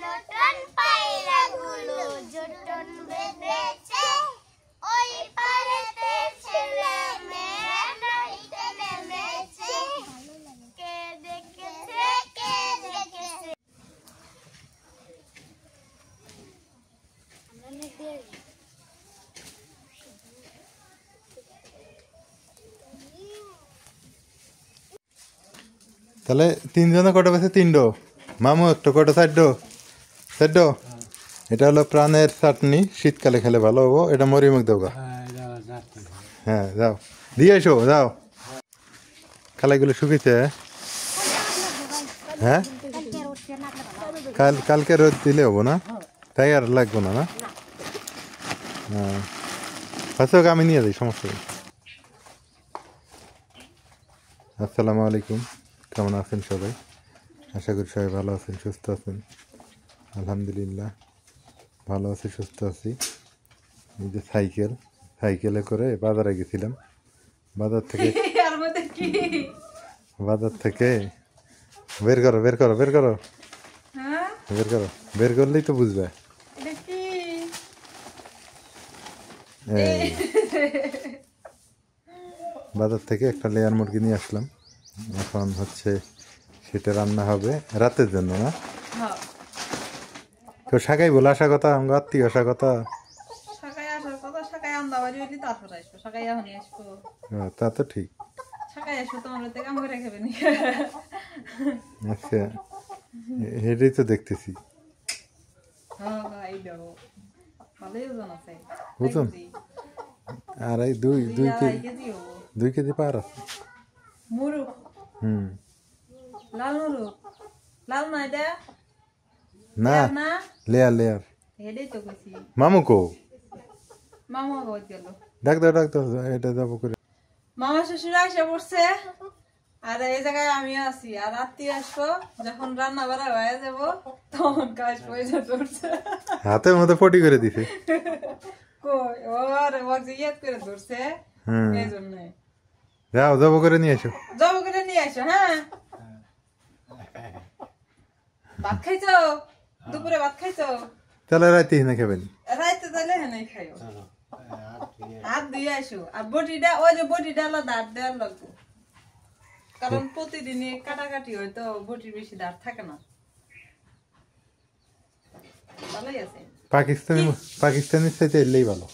লটন পায়রাগুলো জোটন বেঁধেছে, ওই পারেতে ছেলে মেয়েরা নদীতে নেমেছে। কে দেখেছে, কে দেখেছে। তাহলে তিনজনে কটা পেয়েছে? তিনটো। মামু একটা কটা? চারটো? চারটো। এটা হলো প্রাণের চাটনি, শীতকালে খেলে ভালো হবো। এটা মরিমুখ দেবো। হ্যাঁ যাও দিয়ে এসো, যাও। খালাইগুলো শুকিয়েছে? হ্যাঁ কালকে রোদ দিলে হবো না? তাই আর লাগবো না? না হ্যাঁ আচ্ছা আমি নিয়ে যাই, সমস্যা নেই। আসসালামু আলাইকুম, কেমন আছেন সবাই? আশা করি সবাই ভালো আছেন, সুস্থ আছেন। আলহামদুলিল্লাহ ভালো আছি, সুস্থ আছি। এই যে সাইকেলে করে বাজারে গেছিলাম। বাজার থেকে বের করো বের করো বের করো বের করো, বের করলেই তো বুঝবে। বাজার থেকে একটা লেয়ার মুরগি নিয়ে আসলাম। এখন হচ্ছে সেটা রান্না হবে রাতের জন্য। না তো শাকাই বলে আসা কথা, আমার আত্মীয় আসা কথা। তা তো ঠিক। আচ্ছা হেঁটেই তো দেখতেছি। বুঝুন আর এই 2 কেজি পার আছে। না লেয়ার লেয়ার। মামু কো? ডাক দাও ডাক দাও, এটা যাবো করে। মামা শ্বশুর আসে পড়ছে, আর এই জায়গায় আমিও আছি। আর আত্মীয় আসবো, যখন রান্না বাড়া হয়ে যাবো তখন কাজ পয়সা ধরছে। হাতের মধ্যে পটি করে দিছে। কই ওর ইয়াদ করে ধরছে, এই জন্য। যাও জব করে নিয়ে এসো। জব করে নিয়ে আসো। হ্যাঁ ভাত খাইছো? দুপুরে ভাত খাইছো? তাহলে রাতে হিনে খাবেন? রাইতে তাহলে হেনে খাইও। হাত ধুয়ে আসো। আর বটিটা, ওই যে বটিটা আলাদা দাঁত দেওয়ার লাগবে, কারণ প্রতিদিনই কাটাকাটি হয় তো বটির বেশি দাঁত থাকে না। ভালোই আছে। পাকিস্তানি চাইতে এলেই ভালো।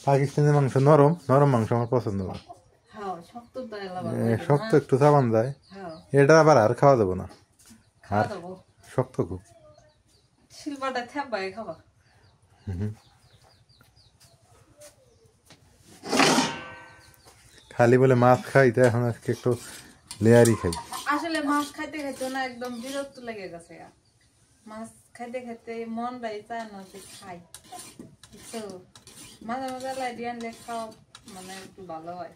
পাকিস্তানি মাংস নরম নরম মাংস আমার পছন্দ না। শক্ত একটু চাবান যায়, এটা আবার আর খাওয়া যাবো না। আর শক্ত খুব। শিলপাটা থাকবাই খাবা। খালি বলে মাছ খাই, তাই এখন আজকে একটু লেয়ারই খাই। আসলে মাছ খাইতে খাইতে না একদম বিরক্ত লেগে গেছে। মাছ খাইতে খাইতে মনটাই চায় না যে খাই। তো মাঝে মাঝে লাইডি আনলে খাওয়া মানে একটু ভালো হয়,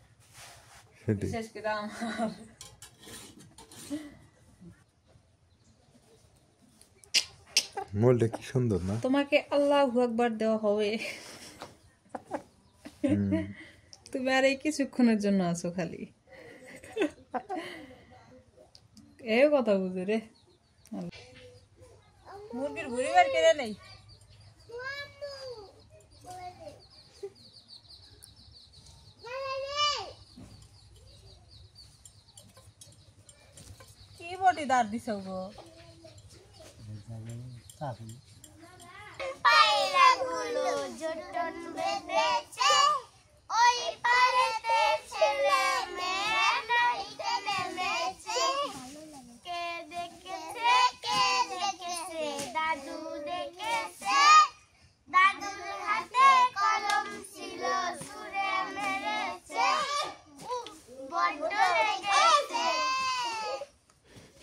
বিশেষ করে আমার। মোলটা কি সুন্দর না? তোমাকে আল্লাহু আকবার দেওয়া হবে। তুমি আর এই কিছুক্ষণের জন্য আছো খালি। এই কথা বুঝে রে। মুরগির ঘুরি বার কেড়ে নেই। কি বটি দাঁড় দিছ গো? পায়রাগুলো জোটন বেঁধেছে, ওই পারেতে ছেলে মেয়েরা নদীতে নেমেছে। কে দেখেছে, কে দেখেছে। দাদু দেখেছে, দাদুর হাতে কলম ছিল, সুরে মেরেছে, বড্ড লেগেছে।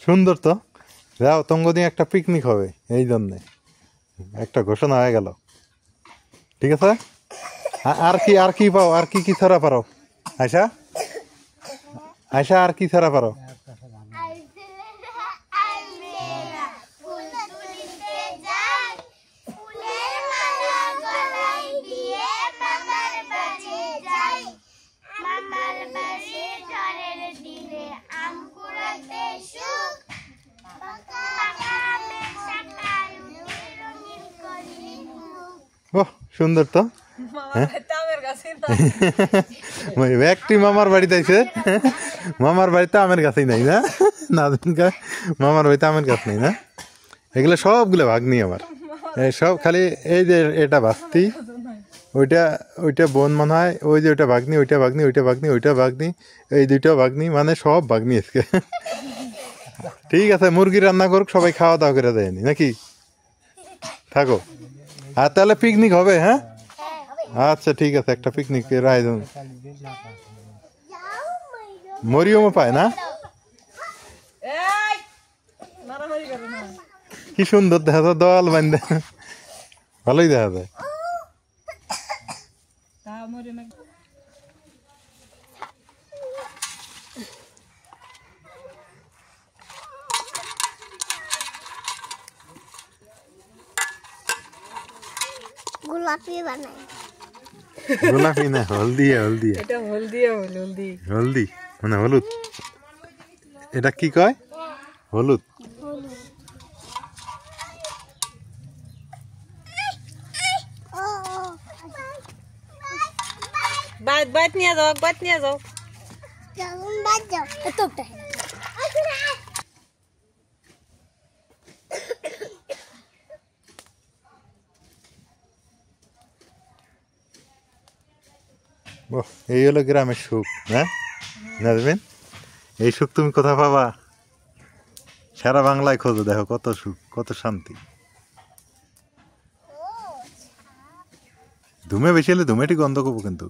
সুন্দর তো। যাও তঙ্গ দিয়ে একটা পিকনিক হবে, এই জন্যে একটা ঘোষণা হয়ে গেল। ঠিক আছে, আর কি পাও? আর কি ছাড়া পারো আয়শা? আয়শা আর কি ছাড়া পারো? ওহ সুন্দর তো। মামার বাড়িতে আমের গাছে একটি মামার বাড়িতে আইছে, মামার বাড়িতে আমের গাছই নাই না, নাজমিন মামার বাড়িতে আমের গাছ নেই না, এগুলো সবগুলো ভাগ্নি আমার, এই সব খালি এই যে এটা বাস্তি, ওইটা ওইটা বোন মনে হয়, ওই যে ওইটা ভাগ্নি, ওইটা ভাগ্নি, ওইটা ভাগ্নি, ওইটা ভাগ্নি, এই দুইটাও ভাগ্নি, মানে সব ভাগ্নি আজকে। ঠিক আছে, মুরগি রান্না করুক, সবাই খাওয়া দাওয়া করে দেয়নি নাকি, থাকো। আর তাহলে পিকনিক হবে, হ্যাঁ আচ্ছা ঠিক আছে, একটা পিকনিকের আয়োজন। মরিয়মও পায় না, মারামারি করে না। কি সুন্দর দেখা যায়, দল বান্ধে ভালোই দেখা যায়। তা মরিয়ম গোলাপি বানাই, গোলাপি না, হলদি, হলদি, এটা হলদি, হলদি হলদি মানে হলুদ, এটা কি কয়, হলুদ। বাইত নিয়ে যাও, বাইত নিয়ে যাও। কেমন বাজাও এতটা ওহ, এই হলো গ্রামের সুখ, হ্যাঁ নাজমিন, এই সুখ তুমি কোথাও পাবা, সারা বাংলায় খোঁজো, দেখো কত সুখ, কত শান্তি। ধুমে বেশি হলে ধুমেটি গন্ধ করবো কিন্তু।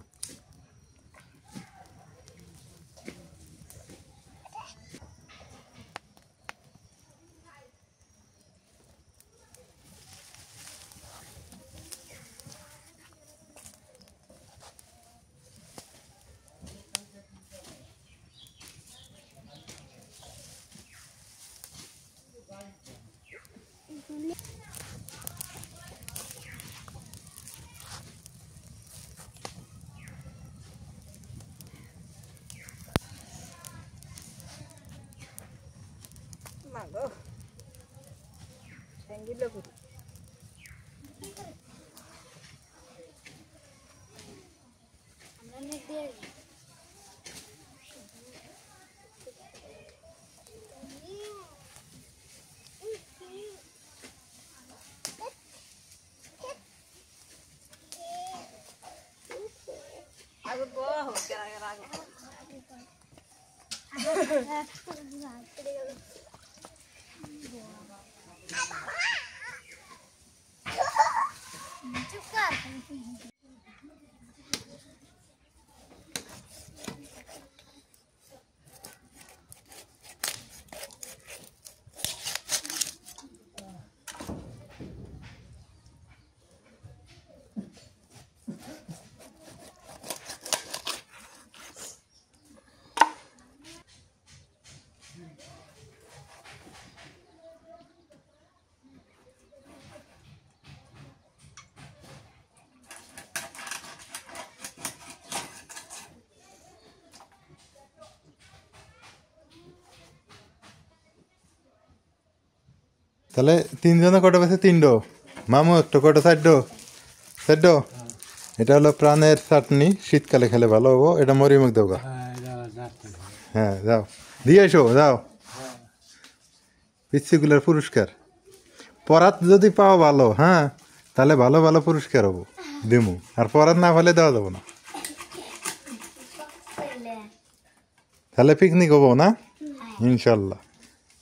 মাগো ঠ্যাঙ্গিলো করি। আগো গো হোক আগে তাহলে তিনজনে কটা পেয়েছে, তিনডো, মামু একটা কটা, চারডো, চারডো। এটা হলো প্রাণের চাটনি, শীতকালে খেলে ভালো হবো, এটা মরিমুখ দেবো। হ্যাঁ যাও দিয়ে এসো, যাও, পিচ্ছিগুলোর পুরস্কার পরাত যদি পাও ভালো, হ্যাঁ তাহলে ভালো ভালো পুরস্কার হবো, দিমু, আর পরাত না পেলে দেওয়া যাবো না। তাহলে পিকনিক হবো না, ইনশাল্লাহ,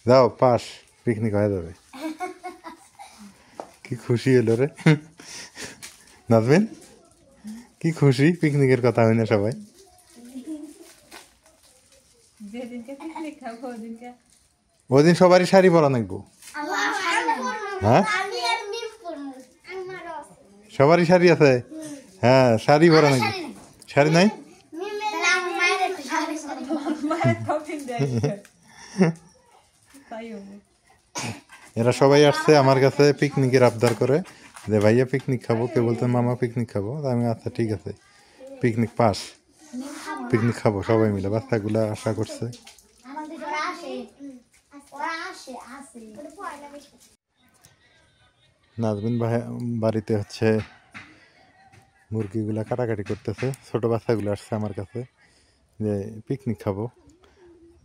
যাও পাস, পিকনিক হয়ে যাবে। কি খুশি হলো রে নাজমিন, কি খুশি, পিকনিকের কথা হয় না সবাই। যেদিনকে পিকনিক খাবো ওদিনকে ওদিন সবারই শাড়ি পরা নাকবো, হ্যাঁ সবারই শাড়ি আছে, হ্যাঁ শাড়ি পরা নাকবো, শাড়ি নাই, মায়ের কফিন দেয় তাই হবে। এরা সবাই আসছে আমার কাছে পিকনিকের আবদার করে, যে ভাইয়া পিকনিক খাবো, কে বলতে মামা পিকনিক খাবো, আমি আচ্ছা ঠিক আছে, পিকনিক পাস, পিকনিক খাবো সবাই মিলে, বাচ্চাগুলা আশা করছে। নাজমিন বাড়িতে হচ্ছে মুরগিগুলা কাটাকাটি করতেছে, ছোট বাচ্চাগুলো আসছে আমার কাছে যে পিকনিক খাবো।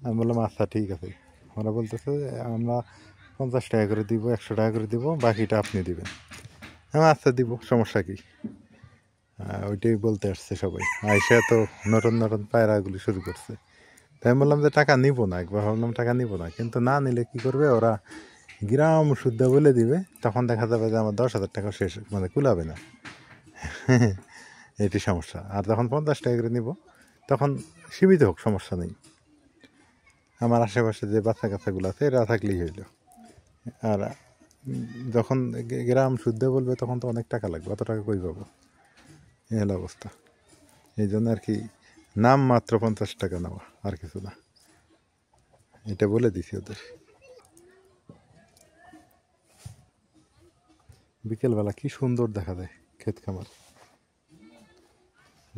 আমি বললাম আচ্ছা ঠিক আছে। ওরা বলতেছে আমরা 50 টাকা করে দিব, 100 টাকা করে দিব, বাকিটা আপনি দিবেন। হ্যাঁ আচ্ছা দিব, সমস্যা কি। ওইটাই বলতে আসছে সবাই। আইসা তো নতুন নতুন পায়রাগুলি শুরু করছে। তাই আমি বললাম যে টাকা নিব না, একবার ভাবলাম টাকা নিব না, কিন্তু না নিলে কি করবে ওরা, গ্রাম শুদ্ধ বলে দিবে, তখন দেখা যাবে যে আমার 10,000 টাকা শেষ, মানে কুলাবে না। এটি সমস্যা। আর যখন 50 টাকা করে নিব তখন সীমিত হোক, সমস্যা নেই। আমার আশেপাশে যে বাচ্চা কাচ্চাগুলো আছে এরা থাকলেই হইল। আর যখন গ্রাম শুদ্ধ বলবে তখন তো অনেক টাকা লাগবে, অত টাকা কই পাবো, এই হলো অবস্থা। এই জন্য আর কি নাম মাত্র 50 টাকা নেওয়া, আর কিছু না, এটা বলে দিছি ওদের। বিকেলবেলা কি সুন্দর দেখা যায় ক্ষেত খামার,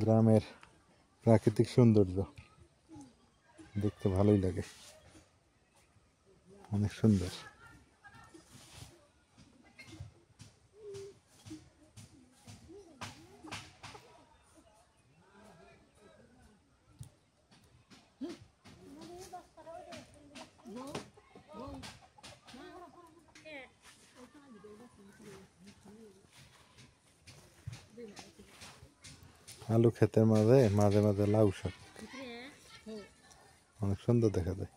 গ্রামের প্রাকৃতিক সৌন্দর্য দেখতে ভালোই লাগে, অনেক সুন্দর। আলু ক্ষেতের মাঝে মাঝে মাঝে লাউ শাক, অনেক সুন্দর দেখা যায়।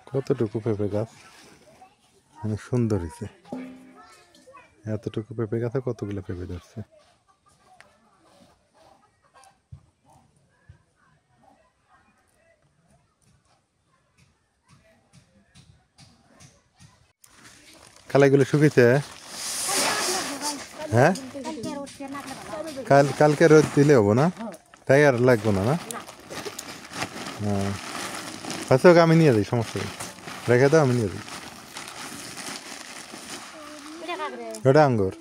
কতটুকু পেঁপে গাছ, অনেক সুন্দর হয়েছে। এতটুকু পেঁপে গাছে কতগুলো পেঁপে ধরছে। কালাইগুলো শুকিয়েছে। হ্যাঁ কালকে রোদ দিলে হবো না, তাই আর লাগবো না। না হ্যাঁ আচ্ছা ওকে আমি নিয়ে যাই, সমস্যা নেই, রেখে দাও, আমি নিয়ে যাই। ওটা আঙ্গুর।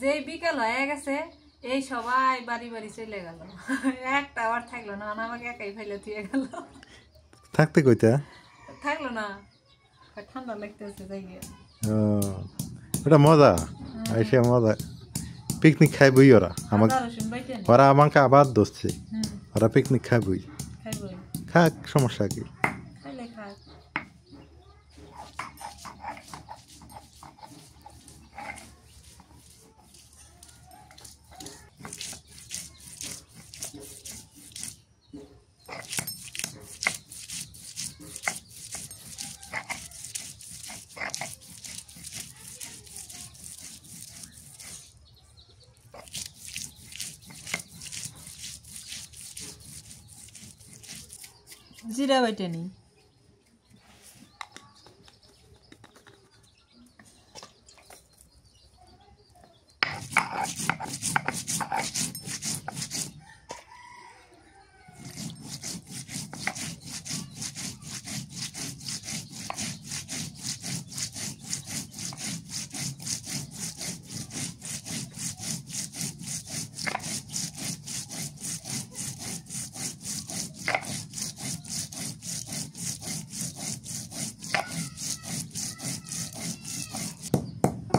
যেই বিকেল হয়ে গেছে এই সবাই বাড়ি বাড়ি চলে গেল, একটা আবার থাকলো না, আমাকে একাই ফেলে দিয়ে গেল। থাকতে কইতা থাকলো না, ঠান্ডা লাগতেছে যাই গিয়ে। ও ওটা মজা, আইসে মজা পিকনিক খাইবই ওরা, আমাকে রসুন বাইটে নি। ওরা আমাকে আবার দোষছে, ওরা পিকনিক খাইবই, খাইবই, খাক, সমস্যা কি। খাইলে খাক। জিরা বাইটে নি।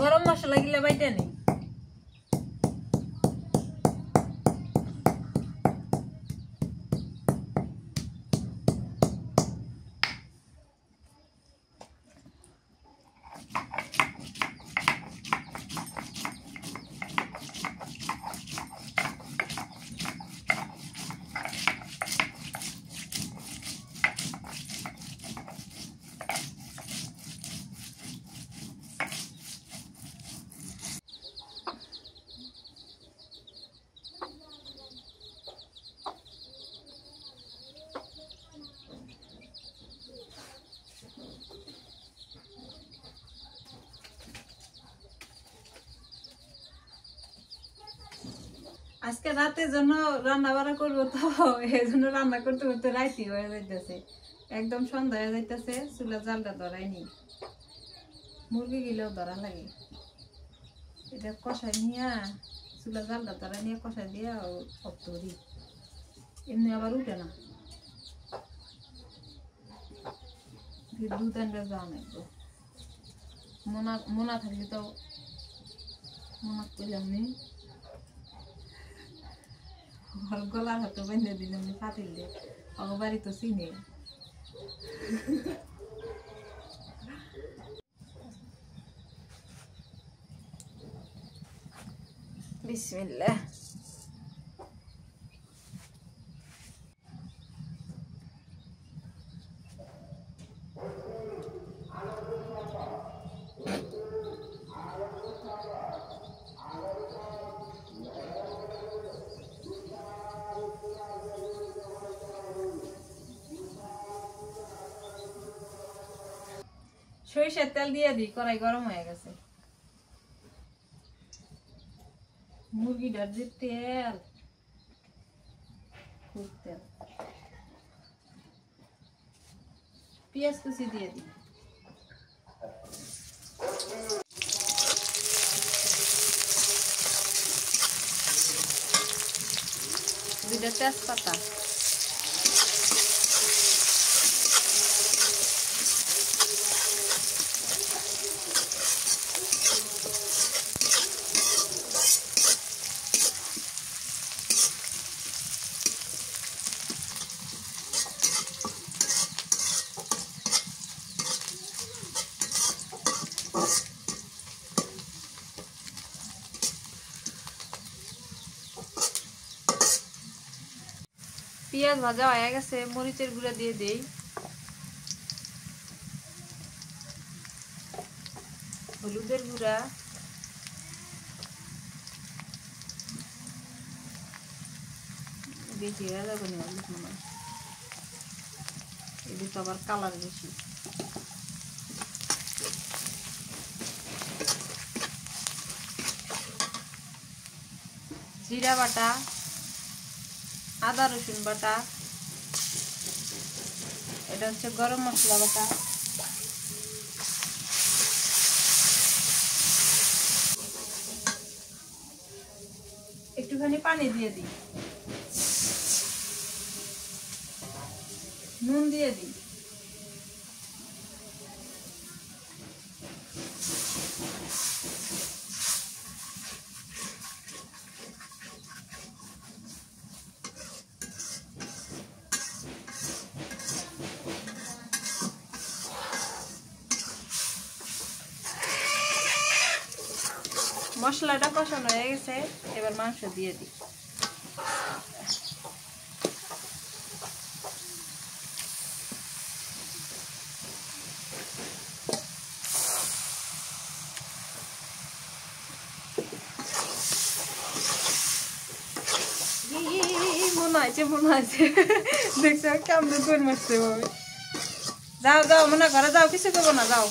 গরম মশলা গিলা বাইটে নি। আজকে রাতের জন্য রান্না বান্না করবো, তো এই জন্য রান্না করতে করতে রাইতি হয়ে যাইতেছে, একদম সন্ধ্যা হয়ে যাইতেছে, চুলা জালটা ধরাইনি, মুরগি গিলেও ধরা লাগে। এটা কষাই নিয়া চুলা জালটা তারা নিয়ে কষা দিয়ে অফ করি এমনি আবার উঠে না দুধ আনবে যাও না মোনা থাকলে তো মোনা করলাম নি গলার হাতে বেঁধে দিলাম নি পাতিল দিয়ে আমার বাড়ি তো চিনে বিসমিল্লাহ সরিষার তেল দিয়ে দিই কড়াই গরম হয়ে গেছে মুরগিটার যে তেল খুব তেল পেঁয়াজ কুচি দিয়ে দিই দুইটা তেজপাতা পেঁয়াজ ভাজা হয়ে গেছে মরিচের গুঁড়া দিয়ে দেই হলুদের গুঁড়া বেশি হয়ে যাবে না এদিকে তো আবার কালার বেশি জিরা বাটা আদা রসুন বাটা এটা হচ্ছে গরম মশলা বাটা একটুখানি পানি দিয়ে দিই নুন দিয়ে দিই মশলাটা কষানো হয়ে গেছে এবার মাংস দিয়ে দিই মনে আছে দেখছো কেমন করে মারছে যাও যাও মনে ঘরে যাও কিছু করবো না যাও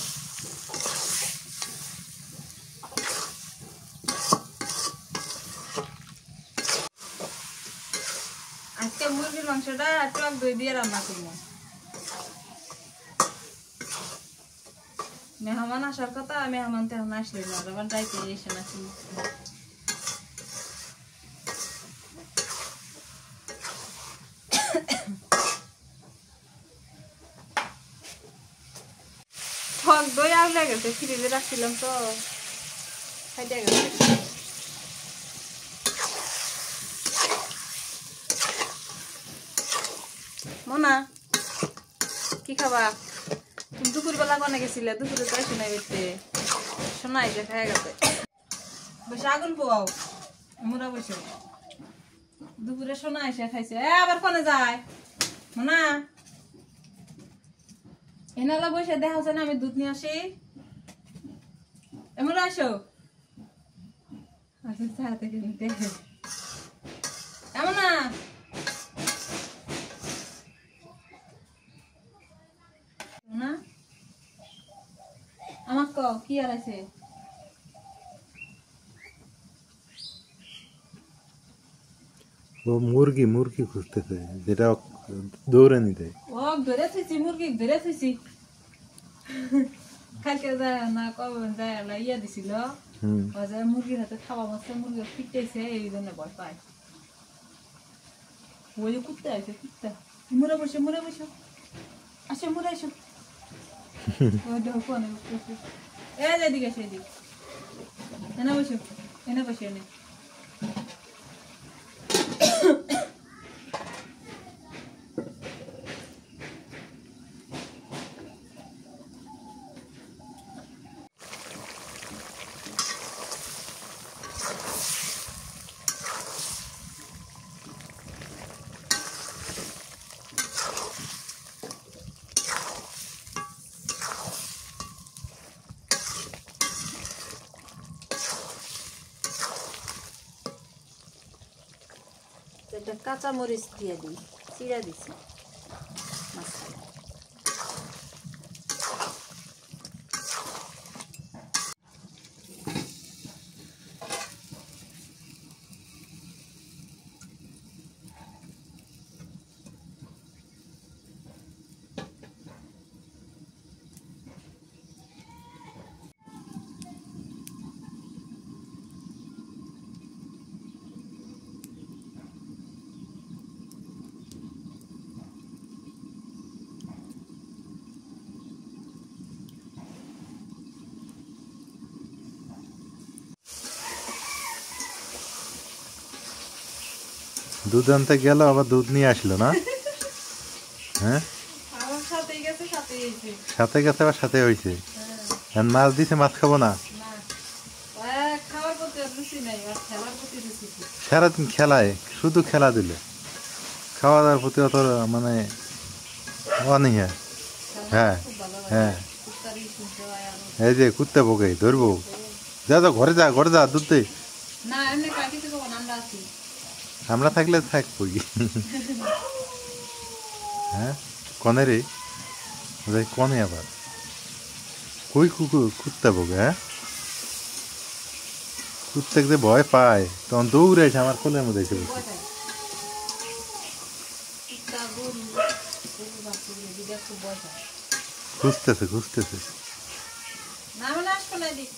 আজকে মুরগির মাংসটা টক দই দিয়ে রান্না করবো মেহমান আসার কথা মেহমান তো এখন আসলে না আবার যাইতে এসে নাকি টক দই আগলে গেছে ফ্রিজে রাখছিলাম তো খাইতে গেছে মোনা কি খাবা তুমি দুপুর বেলা কোনে গেছিলে দুপুরে তো শোনাই বেরতে শোনাই যে খাই গেছে বসে আগুন পোয়াও মোরা বসে দুপুরে শোনা এসে খাইছে আবার কোনে যায় মোনা এনালা বসে দেখা হচ্ছে না আমি দুধ নিয়ে আসি এমন আসো আচ্ছা চা থেকে নিতে এমন না আমার কি আর আছে वो मुर्गी मुर्गी খুঁজতেছে যেটা দৌড়ে নিতে ও ধরে থইছি মুরগি ধরে থইছি কালকে যায় না কবে যায় ইয়া দিছিল বাজারে মুরগির হাতে খাওয়া মাছটা মুরগি ফিটেছে এই জন্য ভয় পায় ওই যে কুত্তা আছে কুত্তা মুড়ে বসে আসে মুড়ে আসো ওই দেখো কোন এ যেদিকে সেদিকে এনে বসে এনে একটা কাঁচা মরিচ দিয়ে দিই চিড়া দিছি মাঝখানে দুধ আনতে গেল আবার দুধ নিয়ে আসলো না হ্যাঁ আমার সাথেই গেছে সাথেই এসে সাথে গেছে আবার সাথে হয়েছে মাছ দিছে মাছ খাবো না খাওয়ার প্রতি রুচি নাই আর খেলার প্রতি রুচি সারাদিন খেলায় শুধু খেলা দিলে খাওয়া দাওয়ার প্রতি অত মানে অনীহা হ্যাঁ হ্যাঁ এই যে কুত্তে বকে ধরবো যা যা ঘরে যা দুধ দে না এমনি কাটিতে কোন আমরা আছি আমরা থাকলে থাকবো কি হ্যাঁ কনে রে কনে আবার কই কুত্তে বকে হ্যাঁ কুত্তে যে ভয় পায় তখন দৌড়ে এসে আমার কোলের মধ্যে এসে বসে খুঁজতেছে না মানে আসবো না দিক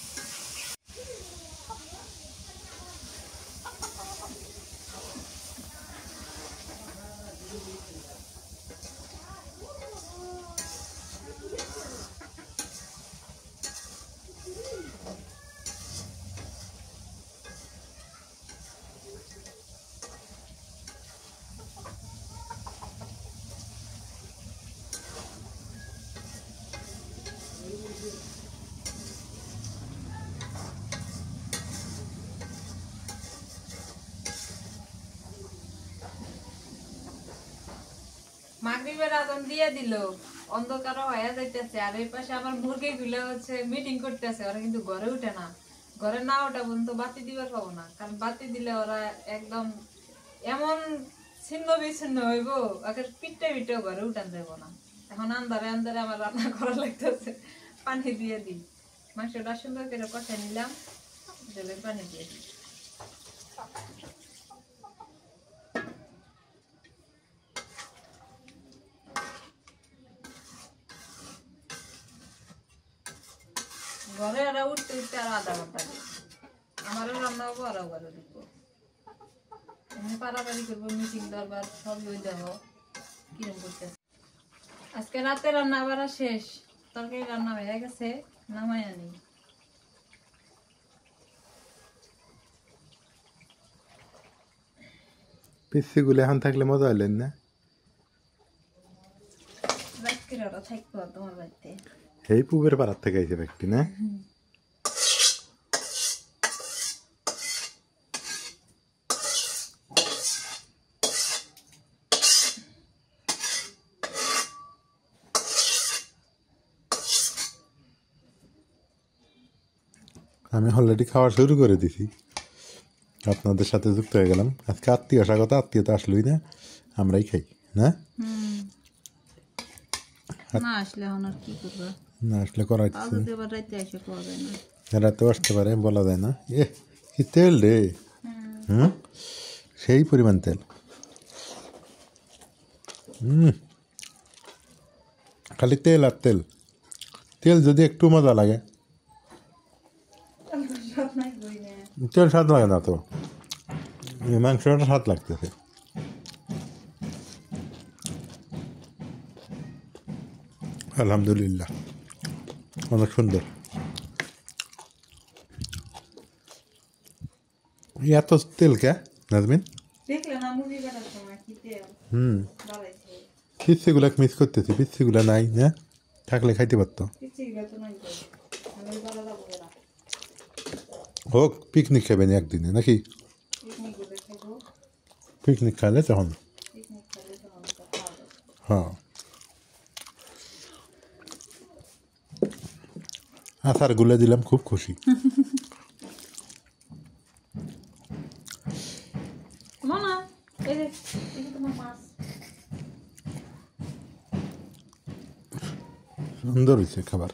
মাগরিবের আজান দিয়ে দিল অন্ধকার হয়ে যাইতেছে আর এই পাশে আমার মুরগি গুলো হচ্ছে মিটিং করতেছে ওরা কিন্তু ঘরে উঠে না ঘরে না ওঠা পর্যন্ত বাতি দিবার পাবো না কারণ বাতি দিলে ওরা একদম এমন ছিন্ন বিচ্ছিন্ন হইব ওকে পিঠে ঘরে উঠান যাবো না এখন আন্ধারে আমার রান্না করা লাগতেছে পানি দিয়ে দিই মাংসটা সুন্দর করে কষে নিলাম জলের পানি দিয়ে দিই ঘরে ওরা উঠতে আর আধা ঘন্টা দিই আমারও রান্না হবো ওরাও ঘরে দিবো এমনি পারাপারি করবো মিটিং দরবার সবই হয়ে যাবো কিরম করতেছে আজকে রাতে রান্না আবার শেষ তরকারি রান্না হয়ে গেছে নামাই আনি পিসিগুলো এখন থাকলে মজা হলেন না ওরা থাকবো তোমার বাড়িতে এই পুবের পাড়ার থেকে আইছে ব্যক্তি না আমি অলরেডি খাওয়া শুরু করে দিছি আপনাদের সাথে যুক্ত হয়ে গেলাম আজকে আত্মীয়তা আসলোই না আমরাই খাই না না আসলে এখন আর কি করবো না আসলে করা রাইতে এসে পাওয়া যায় না রাতেও আসতে পারে বলা যায় না কি তেল রে সেই পরিমাণ তেল খালি তেল আর তেল তেল যদি একটু মজা লাগে তেল স্বাদ লাগে না তো, এই মাংসটা স্বাদ লাগতেছে। আলহামদুলিল্লাহ, অনেক সুন্দর। এত তেল কে নাজমিন? দেখলে না মুভি করার সময় কি তেল বাড়াইছে, পিচ্ছিগুলা মিস করতেছি, পিচ্ছিগুলা নাই না, থাকলে খাইতে পারতো। কিছু তো নাই তো আমি বলা যাবো না হোক, পিকনিক খাবেন একদিনে নাকি? পিকনিক করে খাবো, পিকনিক খাইলে তখন পিকনিক করে তখন তো খাওয়া যাবে। হ্যাঁ। আচার গুলে দিলাম, খুব খুশি। মামা এই যে তোমার মাছ সুন্দর হয়েছে খাবার।